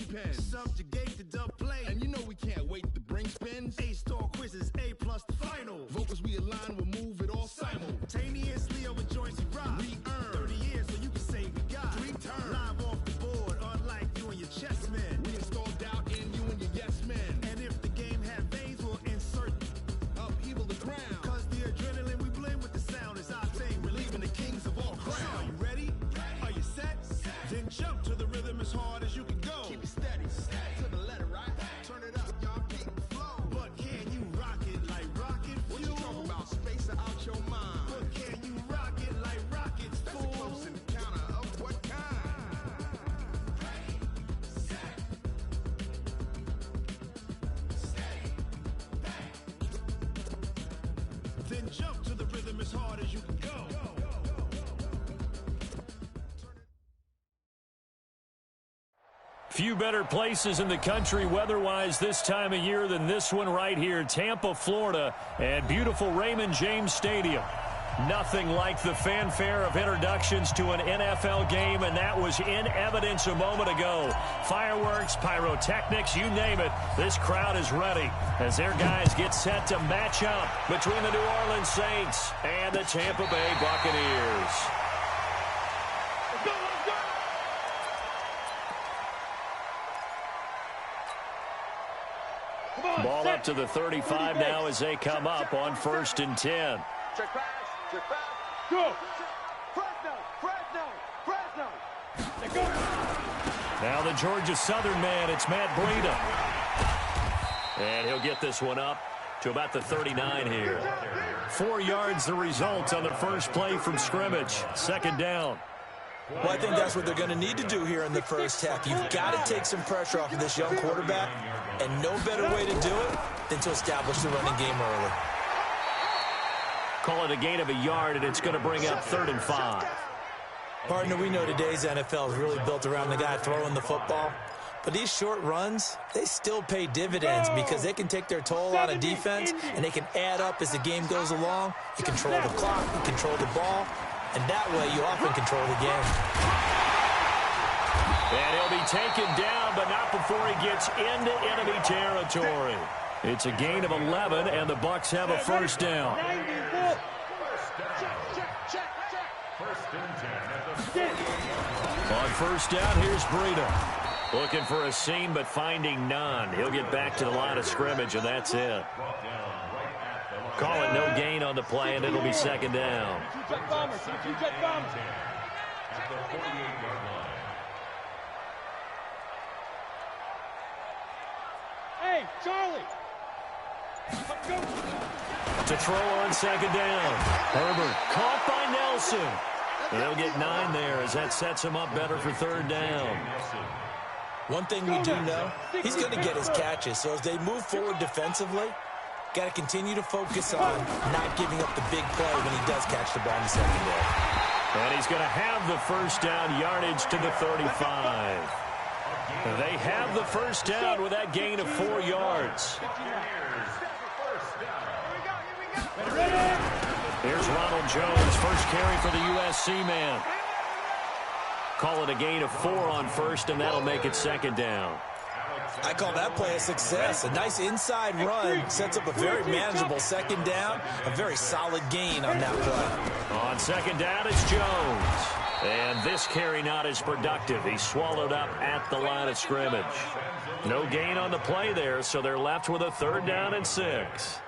pen. Subjugate the dub play. And you know we can't wait to bring spins. A-star quizzes, A+ the final. Vocals we align, we'll move it all simultaneously over joints we rock. We earn 30 years, so you can say we got 3 turns. Live off the board, unlike you and your chess men. We install doubt in you and your yes men. And if the game had veins, we'll insert upheaval the ground. Cause the adrenaline we blend with the sound is our thing. We're leaving the kings of all crowns. Are you ready? Are you set? Then jump to the rhythm as hard as you can go. Keep it steady, to the letter, right? Turn it up, y'all, keep the flow. But can you rock it like rocket fuel? What you talking about? Space out your mind. But can you rock it like rockets, fool? That's a close encounter of what kind? Then jump to the rhythm as hard as you can go. Few better places in the country weather-wise this time of year than this one right here, Tampa, Florida, and beautiful Raymond James Stadium. Nothing like the fanfare of introductions to an NFL game, and that was in evidence a moment ago. Fireworks, pyrotechnics, you name it. This crowd is ready as their guys get set to match up between the New Orleans Saints and the Tampa Bay Buccaneers. Ball up to the 35 now as they come up on 1st and 10. Check pass, go. Fresno. Now the Georgia Southern man, it's Matt Breida. And he'll get this one up to about the 39 here. 4 yards the result on the first play from scrimmage. 2nd down. Well, I think that's what they're going to need to do here in the first half. You've got to take some pressure off of this young quarterback, and no better way to do it than to establish the running game early. Call it a gain of a yard, and it's going to bring up 3rd and 5. Partner, we know today's NFL is really built around the guy throwing the football. But these short runs, they still pay dividends because they can take their toll on a defense, and they can add up as the game goes along. You control the clock, you control the ball, and that way you often control the game. And he'll be taken down, but not before he gets into enemy territory. It's a gain of 11, and the Bucs have a 1st down. On 1st down, here's Breida. Looking for a seam, but finding none. He'll get back to the line of scrimmage, and that's it. Call it no gain on the play, and it'll be 2nd down. Hey, Charlie! To throw on 2nd down. Herbert caught by Nelson. They'll get 9 there as that sets him up better for 3rd down. One thing we do know, he's going to get his catches. So as they move forward defensively, got to continue to focus on not giving up the big play when he does catch the ball in the secondary. And he's going to have the 1st down, yardage to the 35. They have the 1st down with that gain of 4 yards. Here's Ronald Jones, first carry for the USC man. Call it a gain of 4 on 1st, and that'll make it 2nd down. I call that play a success. A nice inside run sets up a very manageable 2nd down. A very solid gain on that play. On 2nd down, it's Jones. And this carry not as productive. He's swallowed up at the line of scrimmage. No gain on the play there, so they're left with a 3rd down and 6.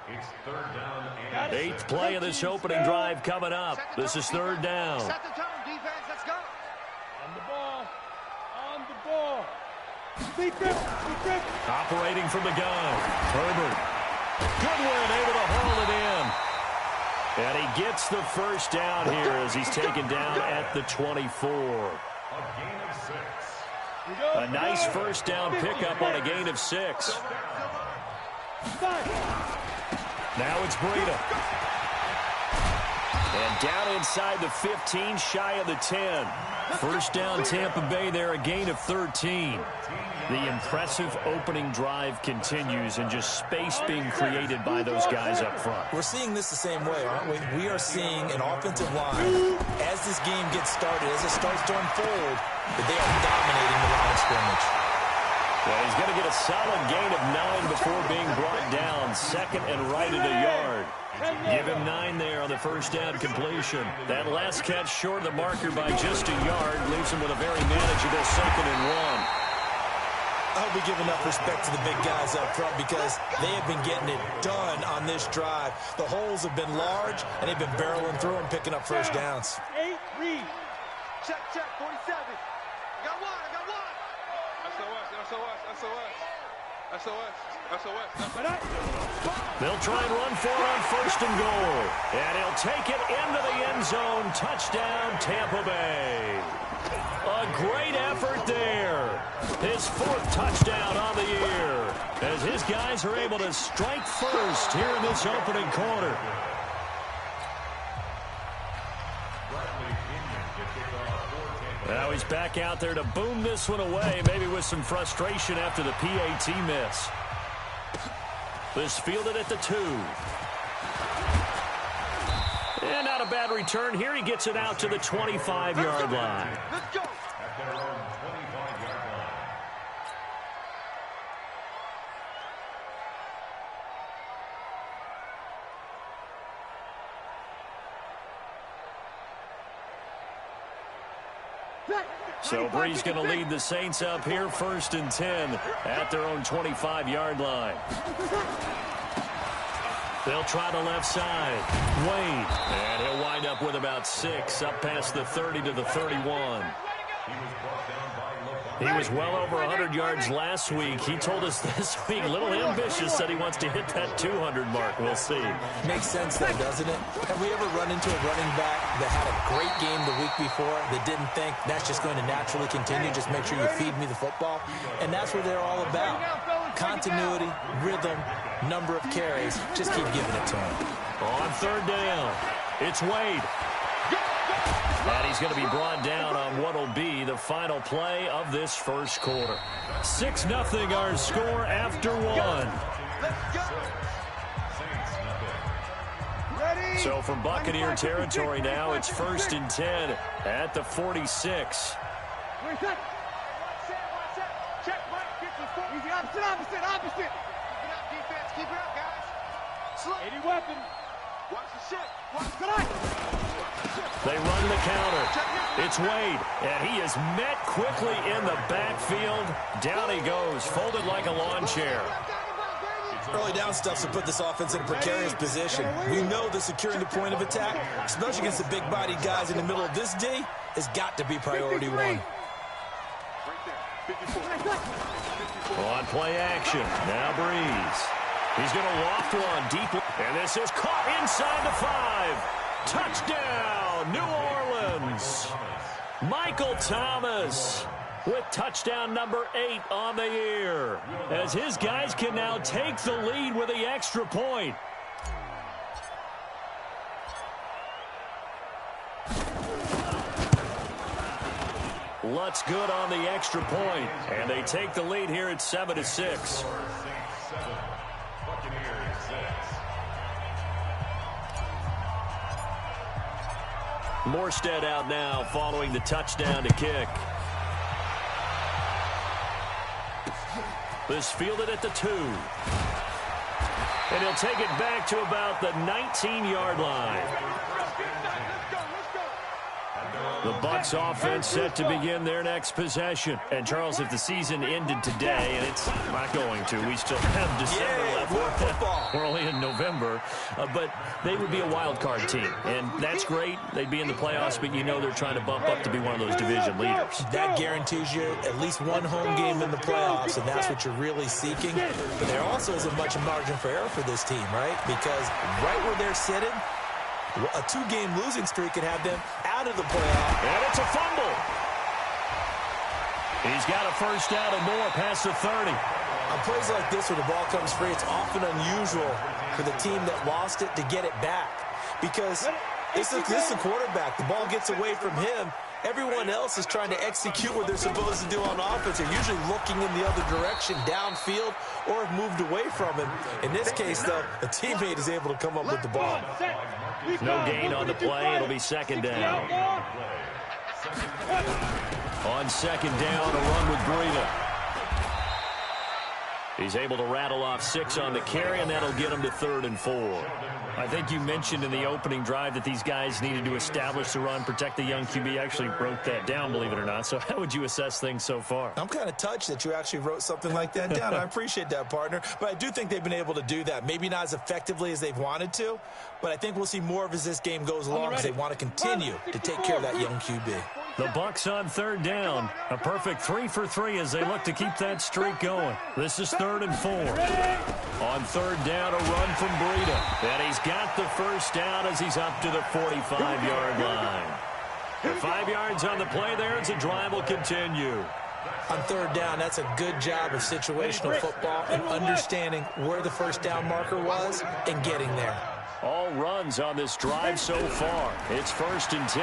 8th play of this opening drive coming up. This is 3rd down. Set the tone, defense. Let's go. On the ball. On the ball. Operating from the gun. Herbert. Goodwin able to haul it in. And he gets the 1st down here as he's taken down at the 24. A nice 1st down pickup on a gain of 6. Now it's Breida. And down inside the 15, shy of the 10. 1st down Tampa Bay there, a gain of 13. The impressive opening drive continues and just space being created by those guys up front. We're seeing this the same way, aren't we? We are seeing an offensive line, as this game gets started, as it starts to unfold, that they are dominating the line of scrimmage. Well, he's going to get a solid gain of 9 before being brought down. Second and right at a yard. Give him 9 there on the first down completion. That last catch short of the marker by just a yard leaves him with a very manageable 2nd and 1. I hope we give enough respect to the big guys up front because they have been getting it done on this drive. The holes have been large, and they've been barreling through and picking up first downs. 8, read. Check, 47. I got one. SOS. They'll try and run for it on 1st and goal. And he'll take it into the end zone. Touchdown, Tampa Bay. A great effort there. His 4th touchdown on the year as his guys are able to strike first here in this opening quarter. Now he's back out there to boom this one away, maybe with some frustration after the PAT miss. This fielded at the 2. And not a bad return here. He gets it out to the 25-yard line. Let's go. So Bree's going to lead the Saints up here, 1st and 10 at their own 25-yard line. They'll try the left side. Wade. And he'll wind up with about 6, up past the 30 to the 31. He was well over 100 yards last week. He told us this week, a little ambitious, said he wants to hit that 200 mark. We'll see. Makes sense, though, doesn't it? Have we ever run into a running back that had a great game the week before that didn't think that's just going to naturally continue? Just make sure you feed me the football. And that's what they're all about. Continuity, rhythm, number of carries. Just keep giving it to him. On 3rd down, it's Wade. And he's going to be brought down on what will be the final play of this first quarter. 6-0 our score after 1. So from Buccaneer territory now, it's 1st and 10 at the 46. Opposite. Defense, keep it up, guys. 80 weapon. Watch the shit. They run the counter. It's Wade, and he is met quickly in the backfield. Down he goes, folded like a lawn chair. Early down stuff to put this offense in a precarious position. We know that securing the point of attack, especially against the big-bodied guys in the middle of this D, has got to be priority 1. On play action, now Breeze. He's going to loft one deep, and this is caught inside the 5. Touchdown, New Orleans. Michael Thomas with touchdown number 8 on the year, as his guys can now take the lead with the extra point. Lutz good on the extra point, and they take the lead here at 7-6. Morstead out now following the touchdown to kick. This fielded at the 2. And he'll take it back to about the 19-yard line. The Bucs offense set to begin their next possession. And, Charles, if the season ended today, and it's not going to, we still have December left. More football. We're only in November. But they would be a wild card team. And that's great. They'd be in the playoffs, but you know they're trying to bump up to be one of those division leaders. That guarantees you at least one home game in the playoffs, and that's what you're really seeking. But there also isn't much margin for error for this team, right? Because right where they're sitting, a 2-game losing streak could have them out of the playoff. And it's a fumble. He's got a first down and more past the 30. On plays like this where the ball comes free, it's often unusual for the team that lost it to get it back. Because this is the quarterback. The ball gets away from him. Everyone else is trying to execute what they're supposed to do on offense. They're usually looking in the other direction, downfield, or have moved away from him. In this case, though, a teammate is able to come up with the ball. No gain on the play. It'll be second down. On second down, a run with Breida. He's able to rattle off 6 on the carry, and that'll get him to 3rd and 4. I think you mentioned in the opening drive that these guys needed to establish the run, protect the young QB. I actually broke that down, believe it or not. So how would you assess things so far? I'm kind of touched that you actually wrote something like that down. I appreciate that, partner. But I do think they've been able to do that. Maybe not as effectively as they've wanted to, but I think we'll see more of as this game goes along because they want to continue to take care of that young QB. The Bucs on 3rd down. A perfect 3 for 3 as they look to keep that streak going. This is 3rd and 4. On 3rd down, a run from Breida. And he's got the first down as he's up to the 45-yard line. The 5 yards on the play there as the drive will continue. On 3rd down, that's a good job of situational football and understanding where the first down marker was and getting there. All runs on this drive so far. It's 1st and 10.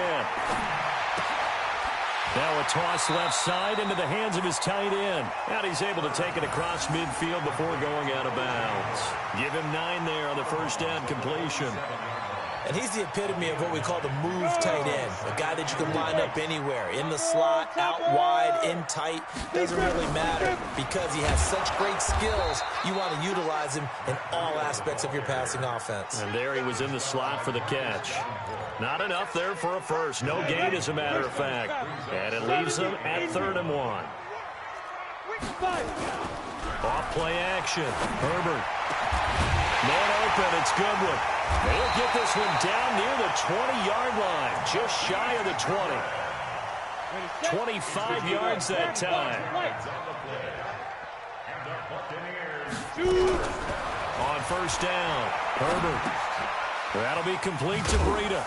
Now a toss left side into the hands of his tight end. And he's able to take it across midfield before going out of bounds. Give him 9 there on the first down completion. And he's the epitome of what we call the move tight end. A guy that you can line up anywhere. In the slot, out wide, in tight. Doesn't really matter because he has such great skills. You want to utilize him in all aspects of your passing offense. And there he was in the slot for the catch. Not enough there for a first. No gain, as a matter of fact. And it leaves them at 3rd and 1. Off play action. Herbert. Man open. It's Goodwin. They'll get this one down near the 20-yard line. Just shy of the 20. 25 yards that time. On first down, Herbert. That'll be complete to Breida.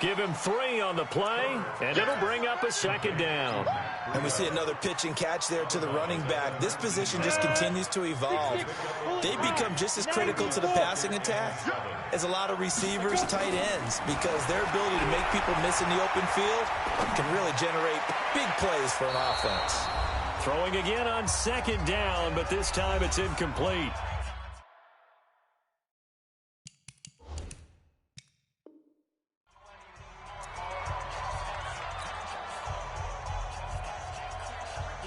Give him 3 on the play, and it'll bring up a 2nd down. And we see another pitch and catch there to the running back. This position just continues to evolve. They become just as critical to the passing attack as a lot of receivers, tight ends, because their ability to make people miss in the open field can really generate big plays for an offense. Throwing again on 2nd down, but this time it's incomplete.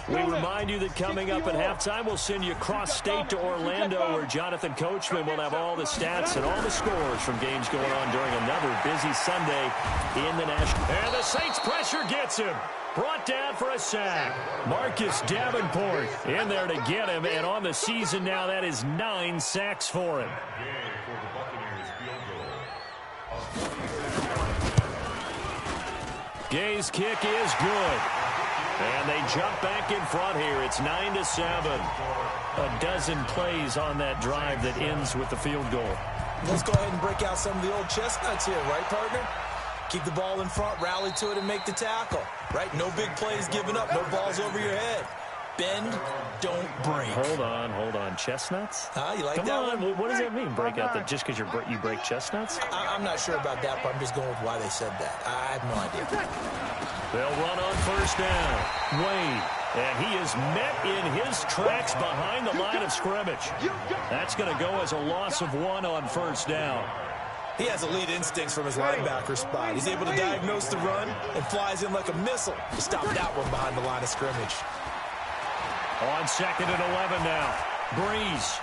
We remind you that coming up at halftime, we'll send you cross-state to Orlando, where Jonathan Coachman will have all the stats and all the scores from games going on during another busy Sunday in the National. And the Saints pressure gets him. Brought down for a sack. Marcus Davenport in there to get him, and on the season now, that is 9 sacks for him. Gay's kick is good. And they jump back in front here. It's 9-7. A dozen plays on that drive that ends with the field goal. Let's go ahead and break out some of the old chestnuts here, right, partner? Keep the ball in front, rally to it, and make the tackle, right? No big plays given up, no balls over your head. Bend, don't break. Hold on. Chestnuts? You like Come that on. one? What does that mean, break out? That just because you break chestnuts? I'm not sure about that, but I'm just going with why they said that. I have no idea. They'll run on first down. Wade. And he is met in his tracks behind the line of scrimmage. That's going to go as a loss of 1 on first down. He has elite instincts from his linebacker spot. He's able to diagnose the run and flies in like a missile to stop that one behind the line of scrimmage. On 2nd and 11 now. Breeze.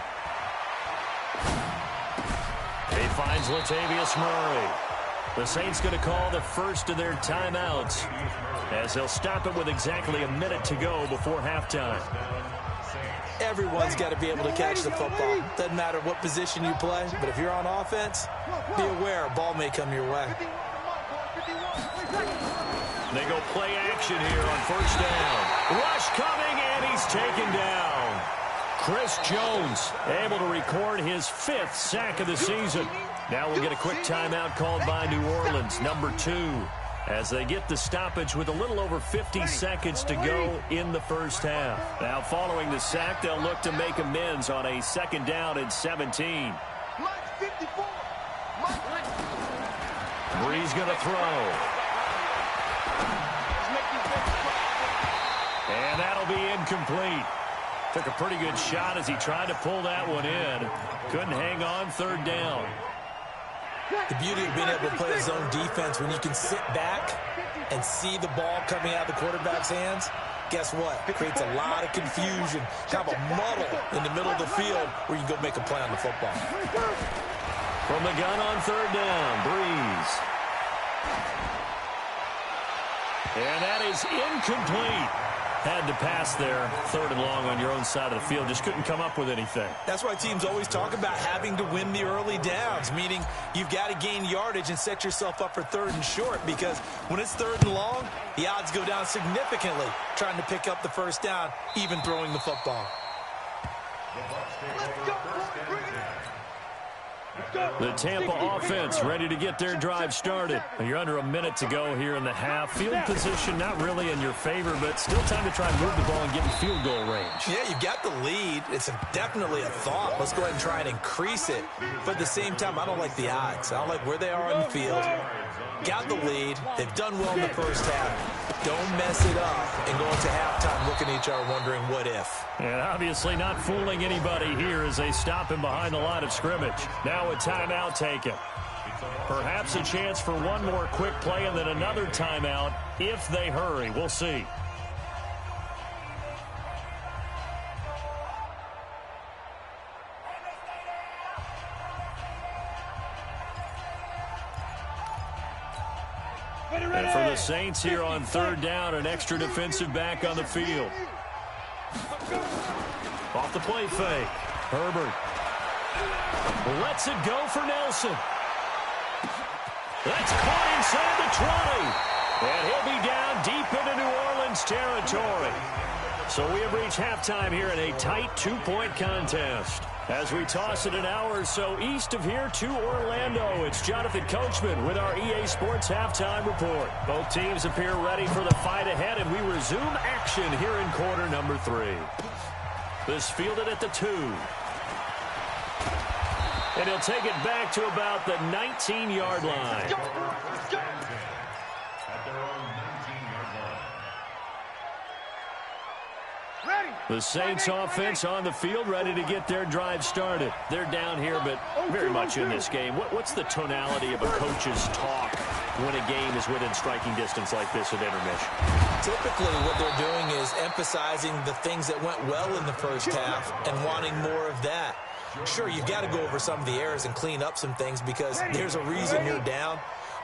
He finds Latavius Murray. The Saints going to call the first of their timeouts as they'll stop it with exactly a minute to go before halftime. Everyone's got to be able to catch the football. Doesn't matter what position you play, but if you're on offense, be aware a ball may come your way. They go play action here on first down. Rush coming, and he's taken down. Chris Jones able to record his 5th sack of the season. Now we'll get a quick timeout called by New Orleans, number 2, as they get the stoppage with a little over 50 seconds to go in the first half. Now following the sack, they'll look to make amends on a 2nd down and 17. Breeze going to throw. And that'll be incomplete. Took a pretty good shot as he tried to pull that one in. Couldn't hang on 3rd down. The beauty of being able to play zone defense when you can sit back and see the ball coming out of the quarterback's hands guess what? It creates a lot of confusion, kind of a muddle in the middle of the field where you can go make a play on the football. From the gun on third down, Breeze. And that is incomplete. Had to pass there, third and long on your own side of the field. Just couldn't come up with anything. That's why teams always talk about having to win the early downs, meaning you've got to gain yardage and set yourself up for third and short, because when it's third and long, the odds go down significantly trying to pick up the first down, even throwing the football. Let's go, boys. Bring it in. The Tampa offense ready to get their drive started. You're under a minute to go here in the half. Field position not really in your favor, but still time to try and move the ball and get in field goal range. Yeah, you've got the lead. It's definitely a thought. Let's go ahead and try and increase it. But at the same time, I don't like the odds. I don't like where they are on the field. Got the lead. They've done well in the first half. Don't mess it up and go into halftime looking at each other wondering what if. And obviously not fooling anybody here as they stop him behind the line of scrimmage. Now a timeout taken. Perhaps a chance for one more quick play and then another timeout if they hurry. We'll see. And for the Saints here on third down, an extra defensive back on the field. Off the play fake. Herbert lets it go for Nelson. That's caught inside the 20. And he'll be down deep into New Orleans territory. So we have reached halftime here in a tight two-point contest. As we toss it an hour or so east of here to Orlando, it's Jonathan Coachman with our EA Sports Halftime Report. Both teams appear ready for the fight ahead, and we resume action here in quarter number 3. This fielded at the 2. And he'll take it back to about the 19-yard line. Let's go. Ready. The Saints offense on the field ready to get their drive started. They're down here, but very much in this game. What's the tonality of a coach's talk when a game is within striking distance like this at intermission? Typically what they're doing is emphasizing the things that went well in the first half and wanting more of that. Sure, you've got to go over some of the errors and clean up some things because there's a reason you're down.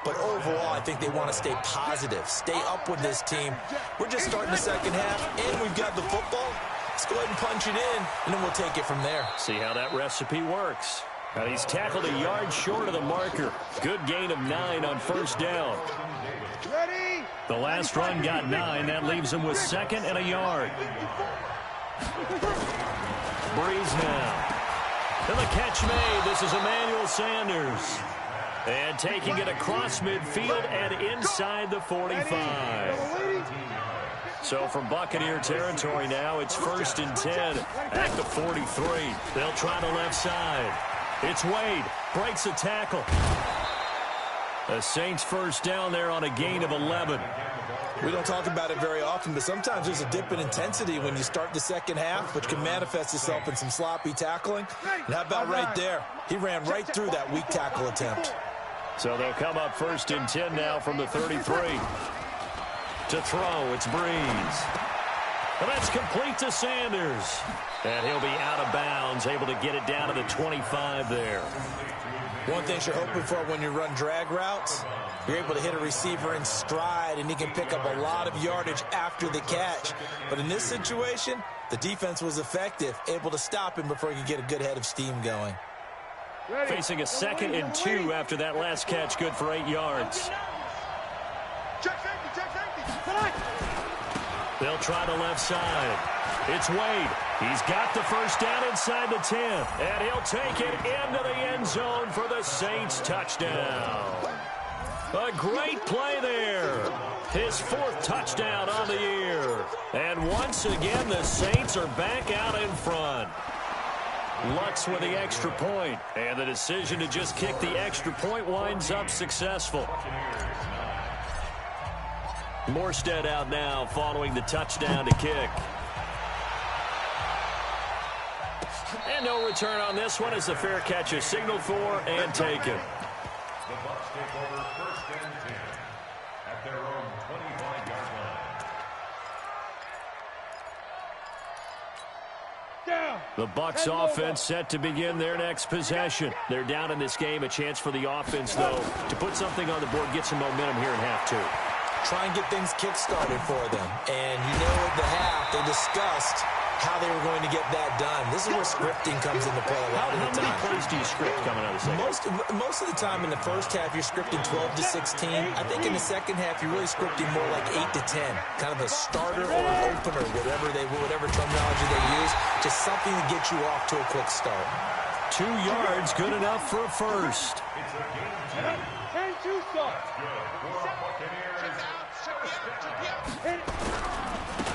But overall, I think they want to stay positive, stay up with this team. We're just starting the second half, and we've got the football. Let's go ahead and punch it in, and then we'll take it from there. See how that recipe works. And he's tackled a yard short of the marker. Good gain of 9 on first down. Ready. The last run got 9. That leaves him with 2nd and a yard. Breeze now. And the catch made. This is Emmanuel Sanders. And taking it across midfield and inside the 45. So from Buccaneer territory now, it's 1st and 10 at the 43. They'll try the left side. It's Wade. Breaks a tackle. The Saints first down there on a gain of 11. We don't talk about it very often, but sometimes there's a dip in intensity when you start the second half, which can manifest itself in some sloppy tackling. And how about right there? He ran right through that weak tackle attempt. So they'll come up 1st and 10 now from the 33. To throw, it's Breeze. And that's complete to Sanders. And he'll be out of bounds, able to get it down to the 25 there. One thing you're hoping for when you run drag routes, you're able to hit a receiver in stride, and he can pick up a lot of yardage after the catch. But in this situation, the defense was effective, able to stop him before he could get a good head of steam going. Ready. Facing a 2nd and 2 after that last catch, good for 8 yards. Check safety. Check safety. They'll try the left side. It's Wade. He's got the first down inside the 10. And he'll take it into the end zone for the Saints touchdown. A great play there. His 4th touchdown on the year. And once again, the Saints are back out in front. Lutz with the extra point, and the decision to just kick the extra point winds up successful. Morstead out now following the touchdown to kick. And no return on this one as the fair catch is signaled for and taken. The Bucs take over 1st and 10 at their own 25-yard line. The Bucs offense set to begin their next possession. They're down in this game. A chance for the offense, though, to put something on the board, get some momentum here in half two. Try and get things kick-started for them. And you know at the half, they discussed how they were going to get that done. This is where scripting comes into play a lot of the time. How many plays do you script coming out of the second? Most of the time in the first half, you're scripting 12 to 16. I think in the second half, you're really scripting more like 8 to 10. Kind of a starter or an opener, whatever terminology they use. Just something to get you off to a quick start. 2 yards, good enough for a first.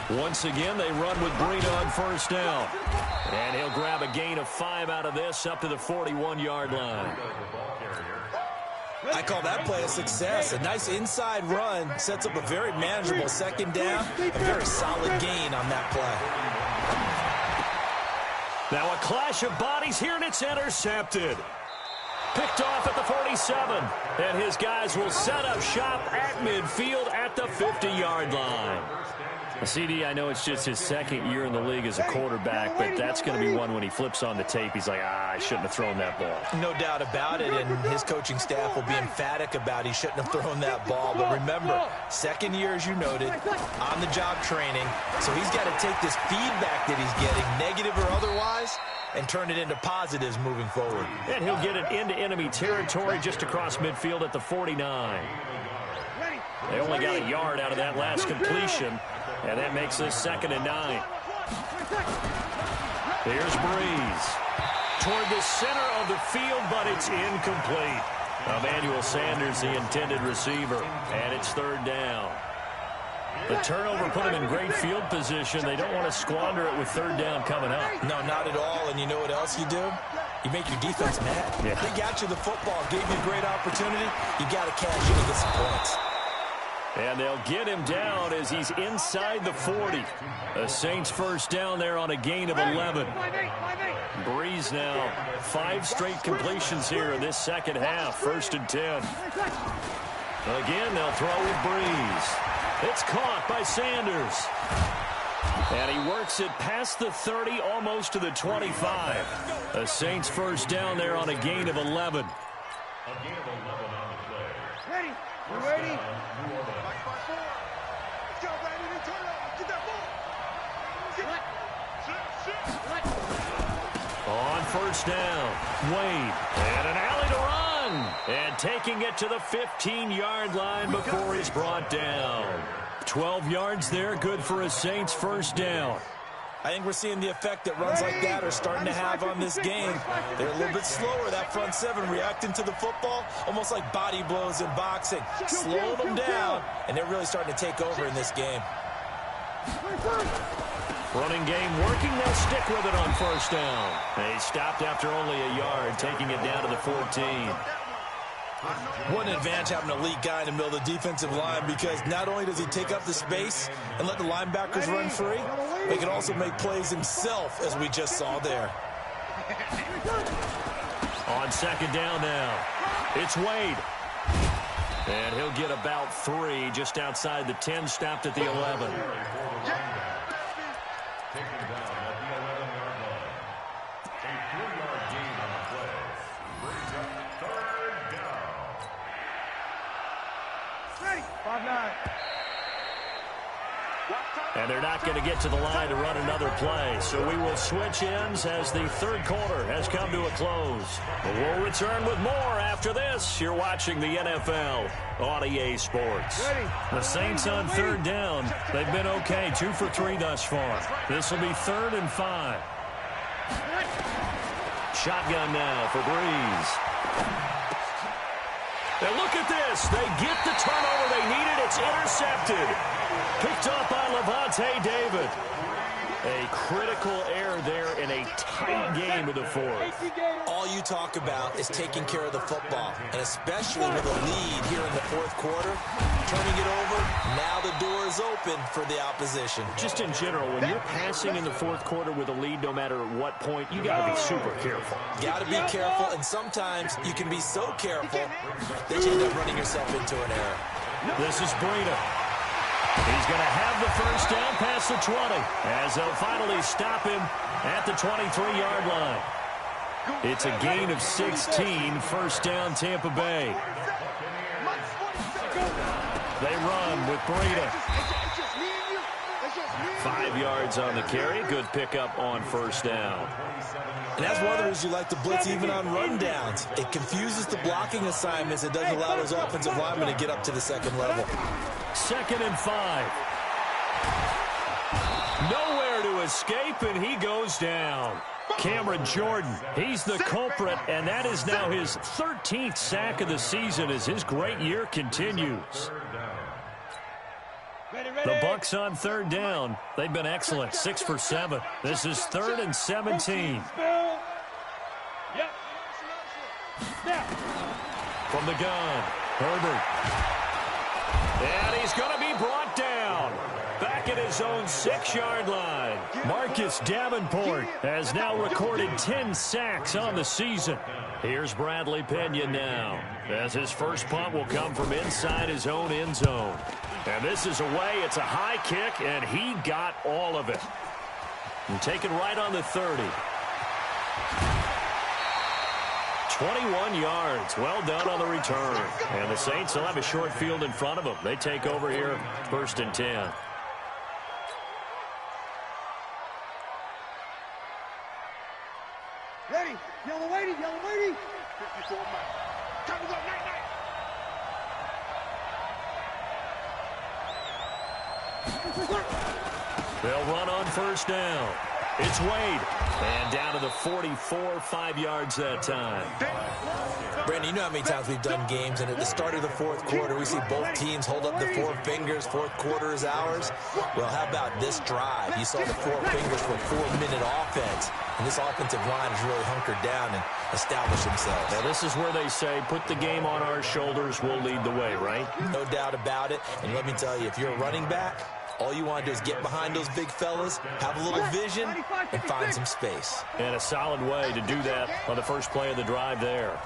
Once again, they run with Breida on first down. And he'll grab a gain of 5 out of this up to the 41-yard line. I call that play a success. A nice inside run sets up a very manageable second down. A very solid gain on that play. Now a clash of bodies here, and it's intercepted. Picked off at the 47. And his guys will set up shop at midfield at the 50-yard line. CD, I know it's just his second year in the league as a quarterback, but that's going to be one when he flips on the tape. He's like, I shouldn't have thrown that ball. No doubt about it, and his coaching staff will be emphatic about he shouldn't have thrown that ball. But remember, second year, as you noted, on-the-job training, so he's got to take this feedback that he's getting, negative or otherwise, and turn it into positives moving forward. And he'll get it into enemy territory just across midfield at the 49. They only got a yard out of that last completion. And that makes this 2nd and 9. Here's Breeze. Toward the center of the field, but it's incomplete. Emmanuel Sanders, the intended receiver. And it's 3rd down. The turnover put him in great field position. They don't want to squander it with 3rd down coming up. No, not at all. And you know what else you do? You make your defense mad. Yeah. They got you the football, gave you a great opportunity. You got to cash in and get some points. And they'll get him down as he's inside the 40. The Saints first down there on a gain of 11. Breeze now 5 straight completions here in this second half. 1st and 10. Again, they'll throw with Breeze. It's caught by Sanders. And he works it past the 30, almost to the 25. The Saints first down there on a gain of 11. Ready? You ready? On first down, Wade, and an alley to run. And taking it to the 15-yard line before he's brought down. 12 yards there, good for a Saints first down. I think we're seeing the effect that runs like that are starting to have on this game. They're a little bit slower, that front 7, reacting to the football, almost like body blows in boxing. Slowing them down, and they're really starting to take over in this game. Running game working, they'll stick with it on first down. They stopped after only a yard, taking it down to the 14. What an advantage having an elite guy in the middle of the defensive line, because not only does he take up the space and let the linebackers run free, but he can also make plays himself, as we just saw there. On 2nd down now, it's Wade. And he'll get about 3 just outside the 10, stopped at the 11. Taken down at the 11-yard line. A 4-yard gain on the play. Brings up 3rd down. Ready? 5-9. And they're not going to get to the line to run another play. So we will switch ends as the 3rd quarter has come to a close. But we'll return with more after this. You're watching the NFL on EA Sports. The Saints on 3rd down. They've been okay, 2 for 3 thus far. This will be 3rd and 5. Shotgun now for Breeze. And look at this. They get the turnover they needed. It's intercepted. Picked up by Levante David. A critical error there in a tight game of the 4th. All you talk about is taking care of the football, and especially with a lead here in the 4th quarter, turning it over, now the door is open for the opposition. Just in general, when you're passing in the 4th quarter with a lead, no matter at what point, you got to be super careful. Got to be careful, and sometimes you can be so careful that you end up running yourself into an error. This is Breida. He's going to have the first down past the 20 as they'll finally stop him at the 23-yard line. It's a gain of 16, first down Tampa Bay. They run with Breida. 5 yards on the carry. Good pickup on first down. And that's one of the reasons you like to blitz even on rundowns. It confuses the blocking assignments. It doesn't allow those offensive linemen to get up to the second level. 2nd and 5. Nowhere to escape, and he goes down. Cameron Jordan, he's the culprit, and that is now his 13th sack of the season as his great year continues. The Bucs on 3rd down. They've been excellent, 6 for 7. This is 3rd and 17. From the gun, Herbert. And he's going to be brought down. Back at his own 6-yard line. Marcus Davenport has now recorded 10 sacks on the season. Here's Bradley Pena now, as his first punt will come from inside his own end zone. And this is away. It's a high kick, and he got all of it. And taken right on the 30. 21 yards. Well done on the return. And the Saints will have a short field in front of them. They take over here, 1st and 10. Ready, yellow lady, yellow lady. 54 miles. Time to go, night, night. They'll run on first down. It's Wade. And down to the 44, 5 yards that time. Brandon, you know how many times we've done games, and at the start of the 4th quarter, we see both teams hold up the 4 fingers. 4th quarter is ours. Well, how about this drive? You saw the 4 fingers for 4-minute offense, and this offensive line has really hunkered down and established themselves. Now, this is where they say, put the game on our shoulders, we'll lead the way, right? No doubt about it. And let me tell you, if you're a running back, all you want to do is get behind those big fellas, have a little vision, and find some space. And a solid way to do that on the first play of the drive there.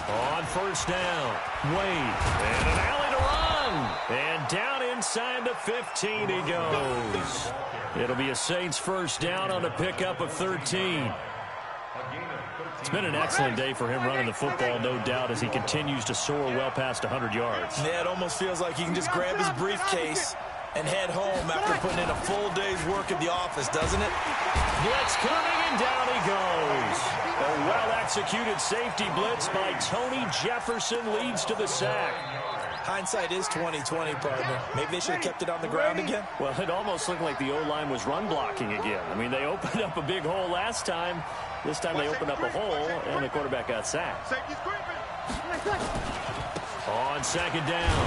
On first down, Wade. And an alley to run. And down inside the 15 he goes. It'll be a Saints first down on a pickup of 13. It's been an excellent day for him running the football, no doubt, as he continues to soar well past 100 yards. Yeah, it almost feels like he can just grab his briefcase and head home after putting in a full day's work at the office, doesn't it? Blitz coming, and down he goes. A well-executed safety blitz by Tony Jefferson leads to the sack. Hindsight is 20/20, partner. Maybe they should have kept it on the ground again. Well, it almost looked like the O-line was run blocking again. I mean, they opened up a big hole last time. This time they opened up a hole, and the quarterback got sacked. On 2nd down,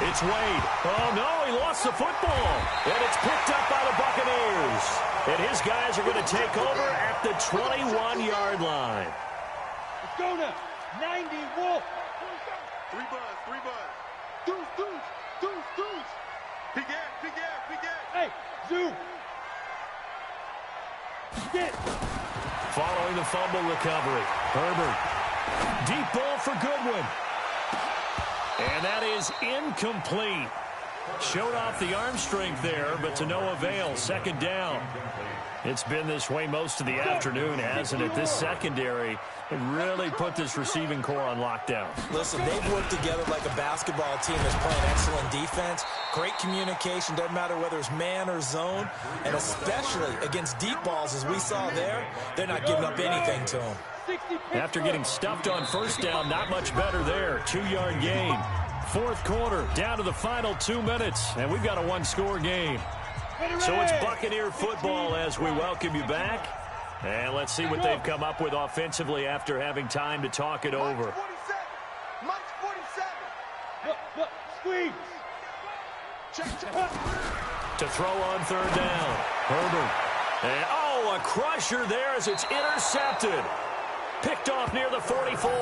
it's Wade. Oh, no, he lost the football. And it's picked up by the Buccaneers. And his guys are going to take over at the 21-yard line. Let's go now. 90 Wolf. 3 buzz, 3 buzz. Deuce, deuce, deuce, deuce. Big air, big air, big air. Hey, zoom. Get. Following the fumble recovery, Herbert. Deep ball for Goodwin. And that is incomplete. Showed off the arm strength there, but to no avail. 2nd down. It's been this way most of the afternoon, hasn't it? This secondary really put this receiving core on lockdown. Listen, they've worked together like a basketball team that's playing excellent defense. Great communication, doesn't matter whether it's man or zone. And especially against deep balls, as we saw there, they're not giving up anything to them. After getting stuffed on first down, not much better there. 2-yard gain. 4th quarter, down to the final 2 minutes, and we've got a 1-score game. So it's Buccaneer football as we welcome you back. And let's see what they've come up with offensively after having time to talk it over. Mike's 47. Squeeze. Check. To throw on 3rd down, Herbert. And, oh, a crusher there as it's intercepted. Picked off near the 44.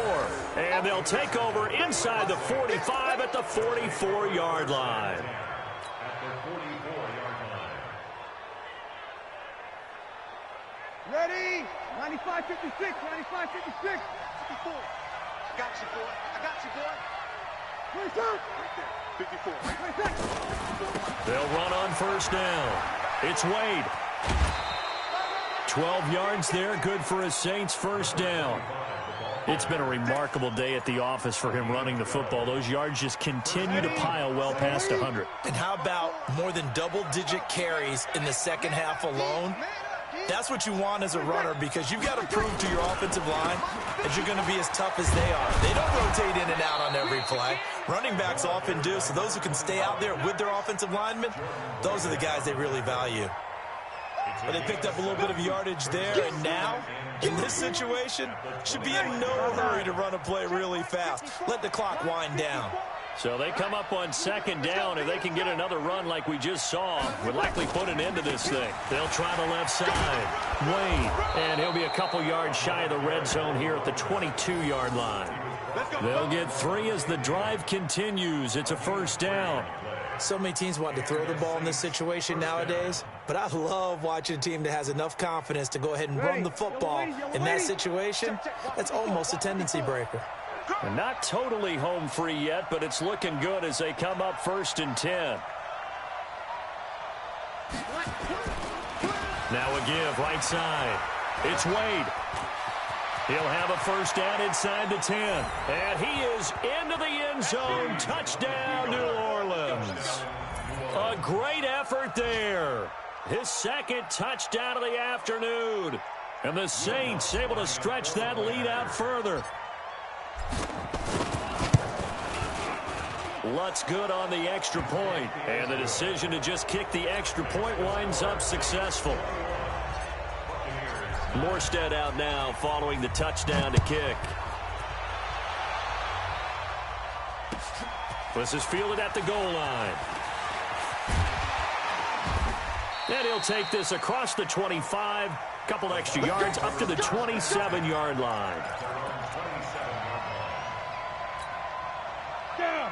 And they'll take over inside the 45 at the 44-yard line. Ready? 95, 56, 95, 56. 54. I got you, boy. 54. They'll run on first down. It's Wade. 12 yards there, good for a Saints first down. It's been a remarkable day at the office for him running the football. Those yards just continue to pile well past 100. And how about more than double-digit carries in the second half alone? That's what you want as a runner, because you've got to prove to your offensive line that you're going to be as tough as they are. They don't rotate in and out on every play. Running backs often do, so those who can stay out there with their offensive linemen, those are the guys they really value. But they picked up a little bit of yardage there, and now, in this situation, should be in no hurry to run a play really fast. Let the clock wind down. So they come up on second down. If they can get another run like we just saw, would likely put an end to this thing. They'll try the left side. Wade, and he'll be a couple yards shy of the red zone here at the 22-yard line. They'll get 3 as the drive continues. It's a first down. So many teams want to throw the ball in this situation nowadays, but I love watching a team that has enough confidence to go ahead and run the football in that situation. That's almost a tendency breaker. And not totally home free yet, but it's looking good as they come up first and 10. Now a give right side. It's Wade. He'll have a first down inside the 10. And he is into the end zone. Touchdown, New Orleans. A great effort there. His second touchdown of the afternoon. And the Saints able to stretch that lead out further. Lutz good on the extra point. And the decision to just kick the extra point winds up successful. Morstead out now following the touchdown to kick. This is fielded at the goal line. And he'll take this across the 25. Couple extra yards up to the 27-yard line.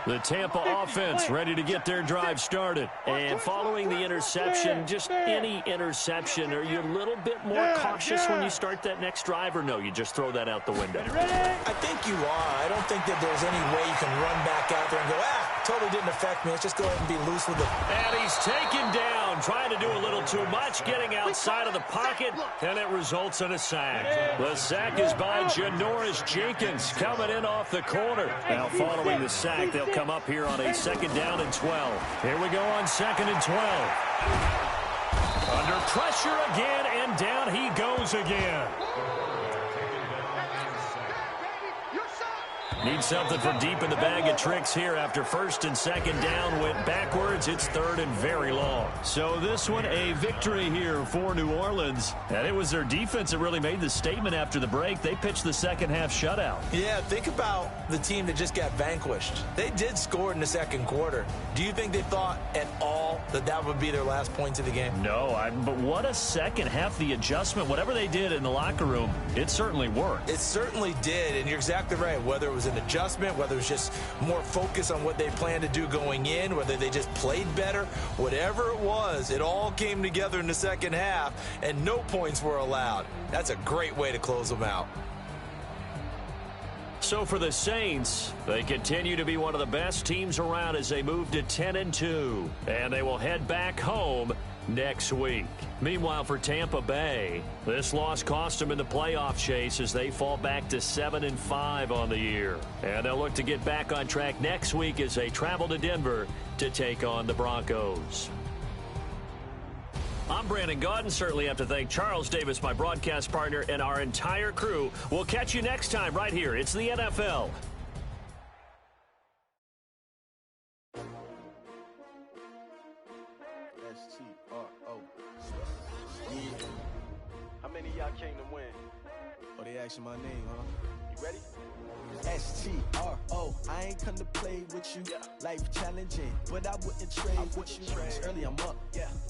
The Tampa offense ready to get their drive started. And following the interception, just any interception, are you a little bit more cautious when you start that next drive, or no, you just throw that out the window? I think you are. I don't think that there's any way you can run back out there and go, totally didn't affect me. Let's just go ahead and be loose with it. And he's taken down, trying to do a little too much, getting outside of the pocket, and it results in a sack. The sack is by Janoris Jenkins, coming in off the corner. Now following the sack, they'll come up here on a second down and 12. Here we go on second and 12. Under pressure again, and down he goes again. Need something for deep in the bag of tricks here after first and second down went backwards. It's third and very long. So this one a victory here for New Orleans. And it was their defense that really made the statement after the break. They pitched the second half shutout. Yeah, think about the team that just got vanquished. They did score in the second quarter. Do you think they thought at all that that would be their last points of the game? No, but what a second half. The adjustment, whatever they did in the locker room, it certainly worked. It certainly did, and you're exactly right. Whether it was an adjustment, whether it was just more focus on what they planned to do going in, whether they just played better, whatever it was, it all came together in the second half, and no points were allowed. That's a great way to close them out. So for the Saints, they continue to be one of the best teams around as they move to 10-2, and they will head back home next week. Meanwhile, for Tampa Bay, this loss cost them in the playoff chase as they fall back to 7-5 on the year. And they'll look to get back on track next week as they travel to Denver to take on the Broncos. I'm Brandon Gaudin. Certainly have to thank Charles Davis, my broadcast partner, and our entire crew. We'll catch you next time right here. It's the NFL. S-T-R-O. Yeah. How many of y'all came to win? Oh, they asking my name, huh? You ready? S-T-R-O. I ain't come to play with you. Life challenging, but I wouldn't trade with you. It's early, I'm up.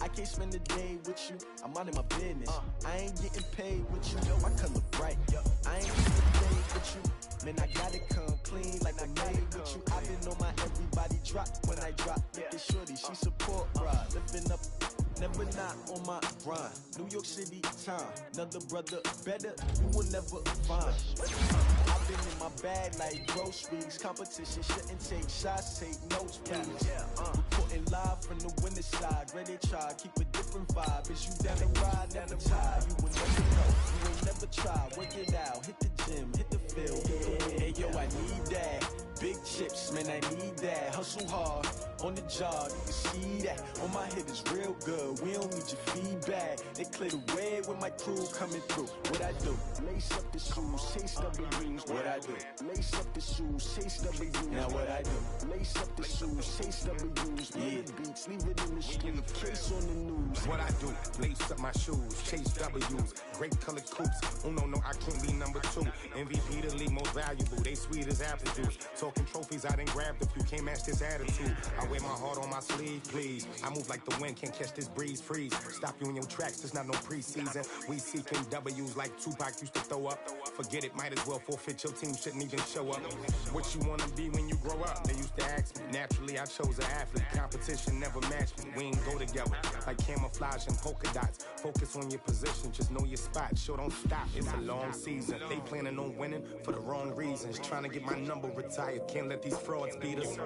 I can't spend the day with you. I'm out of my business. I ain't getting paid with you. My color bright. I ain't getting paid with you. Man, I gotta come clean like I made with you. I been on my everybody drop when I drop. Look at shorty, she support ride. Living up, never not on my grind. New York City time, another brother better, you will never find. I've been in my bag like groceries. Competition shouldn't take shots, take notes, please. Reporting live from the winner side. Ready to try, keep a different vibe. Is you down the ride, never tired. You will never know, you ain't never try. Work it out, hit the gym, hit the field. Hey yo, I need that. Big chips, man, I need that. Hustle hard, on the job, you can see that. On my hit is real good, we don't need your feedback. They clear the way with my crew coming through. What I do? Lace up the shoes, chase W's. What I do? Lace up the shoes, chase W's. Now what I do? Lace up the shoes, chase W's. Yeah, beats, leave it in the street, case on the news. What I do? Lace up my shoes, chase W's. Great colored coops. Oh no, I can't be number 2. MVP the league most valuable. They sweet as apple juice. Talking trophies, I done grabbed a few. Can't match this attitude. I wear my heart on my sleeve, please. I move like the wind, can't catch this breeze. Freeze. Stop you in your tracks. There's not no preseason. We seeking W's like Tupac used to throw up. Forget it, might as well forfeit. Your team shouldn't even show up. What you wanna be when you grow up? They used to ask me. Naturally, I chose an athlete. Competition never matched me. We ain't go together like camouflage and polka dots. Focus on your position, just know your spot. Sure, don't stop. It's a long season. They planning on winning for the wrong reasons. Trying to get my number retired. Can't let these frauds beat us.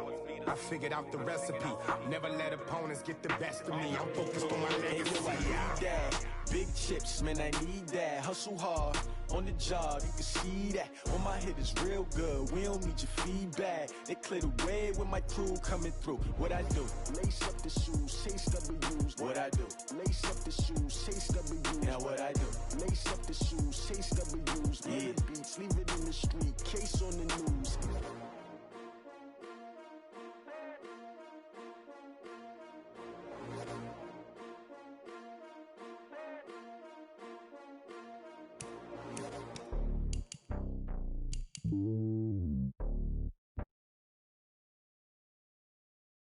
I figured out the recipe. Never let opponents get the best of me. I'm focused on my legacy. Hey, yo, I need that. Big chips, man, I need that. Hustle hard, on the job, you can see that. On my hit is real good, we don't need your feedback. They clear the way with my crew coming through. What I do? Lace up the shoes, chase W's. What I do? Lace up the shoes, chase W's. Now what I do? Lace up the shoes, chase